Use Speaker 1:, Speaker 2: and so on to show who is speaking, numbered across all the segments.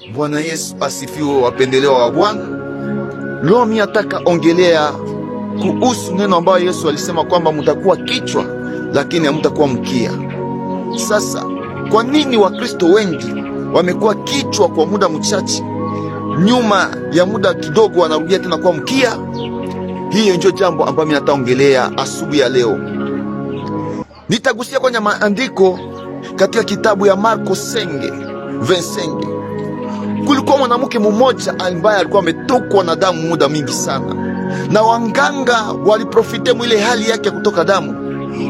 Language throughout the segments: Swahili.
Speaker 1: Bwana Yesu asifiwe, wapendelewa wa Bwana. Leo mimi nataka ongelea kuhusu neno ambayo Yesu alisema kwamba mtakuwa kichwa lakini hamtakuwa mkia. Sasa kwa nini Wakristo wengi wamekuwa kichwa kwa muda mchache, nyuma ya muda kidogo wanarudia tena kuwa mkia? Hiyo ndio jambo ambalo mimi nataongelea asubuhi ya leo. Nitagusia kwenye maandiko katika kitabu ya Marko 5:25. Kulikuwa mwanamke mmoja ambaye alikuwa ametokwa na damu muda mingi sana, na wanganga waliprofite mwile hali yake kutoka damu,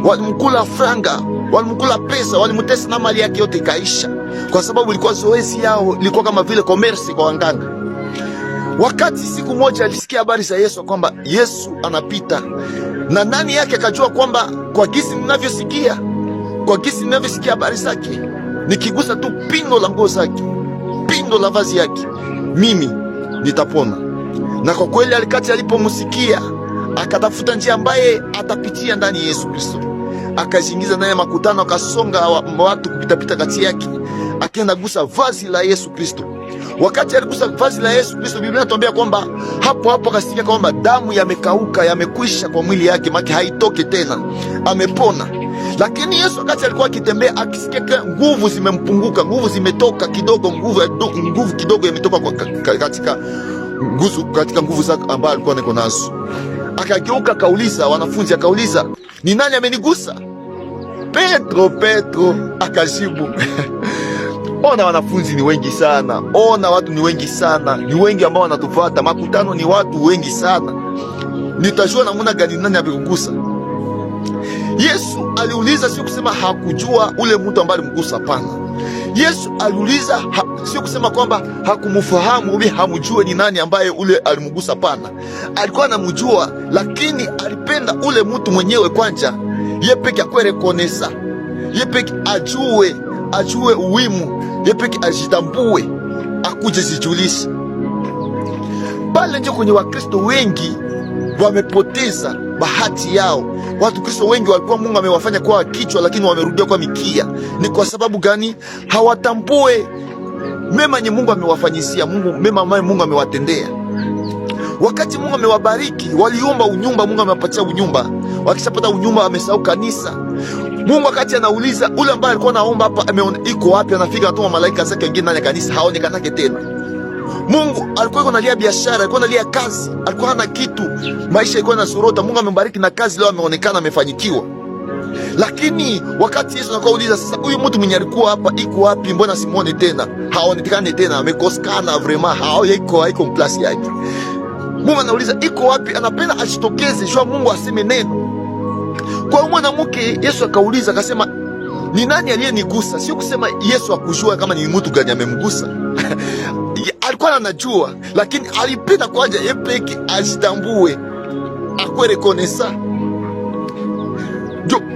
Speaker 1: walimkula franga, walimkula pesa, walimutesa na mali yake yote ikaisha, kwa sababu ilikuwa zoezi yao, ilikuwa kama vile commerce kwa wanganga. Wakati siku moja alisikia habari za Yesu kwamba Yesu anapita, na ndani yake akajua kwamba kwa gisi ninavyosikia habari zake, nikigusa tu pindo la nguo zake, pindo la vazi yake, mimi nitapona. Na kwa kweli alikati alipomsikia, akatafuta njia ambaye atapitia ndani Yesu Kristo, akajiingiza naye makutano, akasonga watu kupitapita kati yake, akaenda gusa vazi la Yesu Kristo. Wakati aligusa vazi la Yesu Kristo, Biblia inatuambia kwamba hapo akasikia kwamba damu yamekauka, yamekwisha kwa mwili yake, maki haitoke tena, amepona. Lakini Yesu wakati alikuwa akitembea, akisikia nguvu zimempunguka, nguvu zimetoka kidogo, nguvu kidogo imetoka katika nguvu zake ambazo alikuwa niko nazo. Akageuka akauliza wanafunzi, akauliza, ni nani amenigusa? Petro akajibu ona wanafunzi ni wengi sana, ona watu ni wengi sana, ni wengi ambao wanatufuata, makutano ni watu wengi sana, nitajua namna gani nani amekugusa? Yesu aliuliza, sio kusema hakujua ule mtu ambaye alimgusa, hapana. Yesu aliuliza, sio kusema kwamba hakumfahamu au hamjue ni nani ambaye ule alimgusa, hapana. Alikuwa anamjua, lakini alipenda ule mtu mwenyewe kwanza, yeye peke yake rekonesa, yeye peke ajue uwimu, yeye peke ajitambue, akuje zijulisha. Pale ndio kwenye Wakristo wengi wamepoteza bahati yao. Watu Kristo wengi walikuwa Mungu amewafanya kuwa kichwa, lakini wamerudia kwa mikia. Ni kwa sababu gani? Hawatambue mema yenye Mungu amewafanyisia, mema ambayo Mungu amewatendea. Wakati Mungu amewabariki, waliomba unyumba, Mungu amewapatia unyumba. Wakishapata unyumba, wamesahau kanisa. Mungu wakati anauliza ule ambaye alikuwa anaomba hapa, iko wapi? Anafika anatuma malaika zake wengine ndani ya kanisa, haonekanake tena. Mungu alikuwa analia biashara, alikuwa analia kazi, alikuwa hana kitu, maisha ilikuwa inasorota. Mungu amembariki na kazi, leo ameonekana amefanyikiwa. Lakini wakati Yesu anakauliza sasa, huyu mtu mwenye alikuwa hapa iko wapi? Mbona simuone tena, haonekane tena, amekosekana vraiment, haiko mplasi yake. Mungu anauliza iko wapi? Anapenda ajitokeze, jua Mungu aseme neno. Kwa mwanamke Yesu akauliza, akasema, ni nani aliyenigusa? Sio kusema Yesu akujua kama ni mtu gani amemgusa alikuwa anajua, lakini alipenda kwanza yeye peke ajitambue, akwe rekonesa.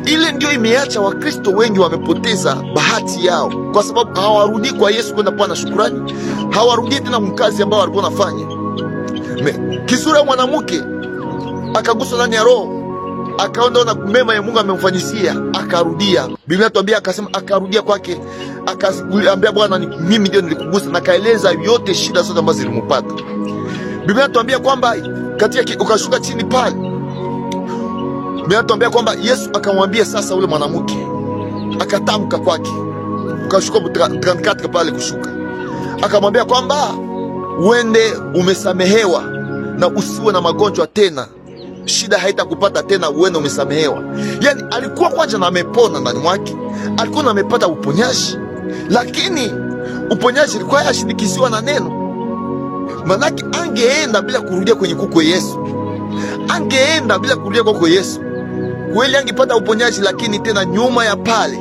Speaker 1: Ile ndio imeacha Wakristo wengi wamepoteza bahati yao, kwa sababu hawarudi kwa Yesu kwenda pana shukrani, hawarudi tena mkazi ambao walikuwa wanafanya. Kisura ya mwanamke akaguswa ndani ya roho, akaona mema ya Mungu amemfanyisia, akarudia. Biblia inatuambia akasema, akarudia kwake, akaambia Bwana, mimi ndio nilikugusa, na kaeleza yote shida zote ambazo zilimpata. Biblia inatuambia kwamba katika ukashuka chini pale, Biblia inatuambia kwamba Yesu akamwambia sasa ule mwanamke, akatamka kwake, ukashuka katika pale kushuka, akamwambia kwamba uende umesamehewa na usiwe na magonjwa tena, shida haitakupata tena, uende umesamehewa. Yani alikuwa kwanza na amepona ndani mwake, alikuwa amepata uponyaji, lakini uponyaji ilikuwa yashinikiziwa na neno. Manake angeenda bila kurudia kwenye kuko Yesu, angeenda bila kurudia kwa Yesu, kweli angepata uponyaji, lakini tena nyuma ya pale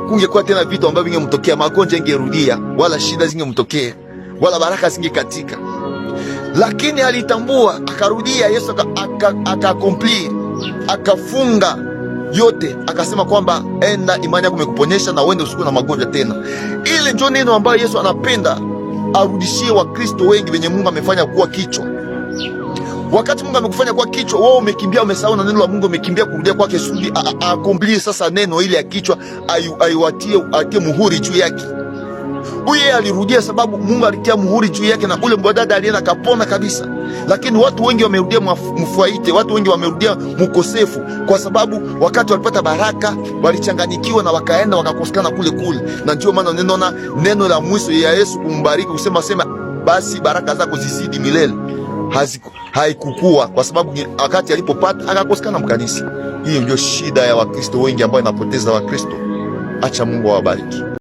Speaker 1: kungekuwa tena vitu ambavyo vingemtokea, magonjwa ingerudia, wala shida zingemtokea, wala baraka zingekatika. Lakini alitambua, akarudia. Yesu akakompli, akafunga yote, akasema kwamba enda, imani yako imekuponyesha, na uende usiku na magonjwa tena. Ile ndio neno ambayo Yesu anapenda arudishie Wakristo wengi wenye Mungu amefanya kuwa kichwa. Wakati Mungu amekufanya kuwa kichwa, wewe umekimbia, umesahau na neno la Mungu, umekimbia kurudia kwake sudi akompli sasa neno ile ya kichwa, aiwatie muhuri juu yake. Huyu yeye alirudia sababu Mungu alitia muhuri juu yake, na ule mbwadada alienda kapona kabisa. Lakini watu wengi wamerudia mfuaite, watu wengi wamerudia mkosefu, kwa sababu wakati walipata baraka walichanganyikiwa na wakaenda wakakosekana kule kule. Na ndio maana ninaona neno la mwisho ya Yesu kumbariki kusema basi baraka zako zizidi milele, haikukua kwa sababu wakati alipopata akakosekana mkanisa. Hiyo ndio shida ya Wakristo wengi ambao inapoteza Wakristo. Acha Mungu awabariki.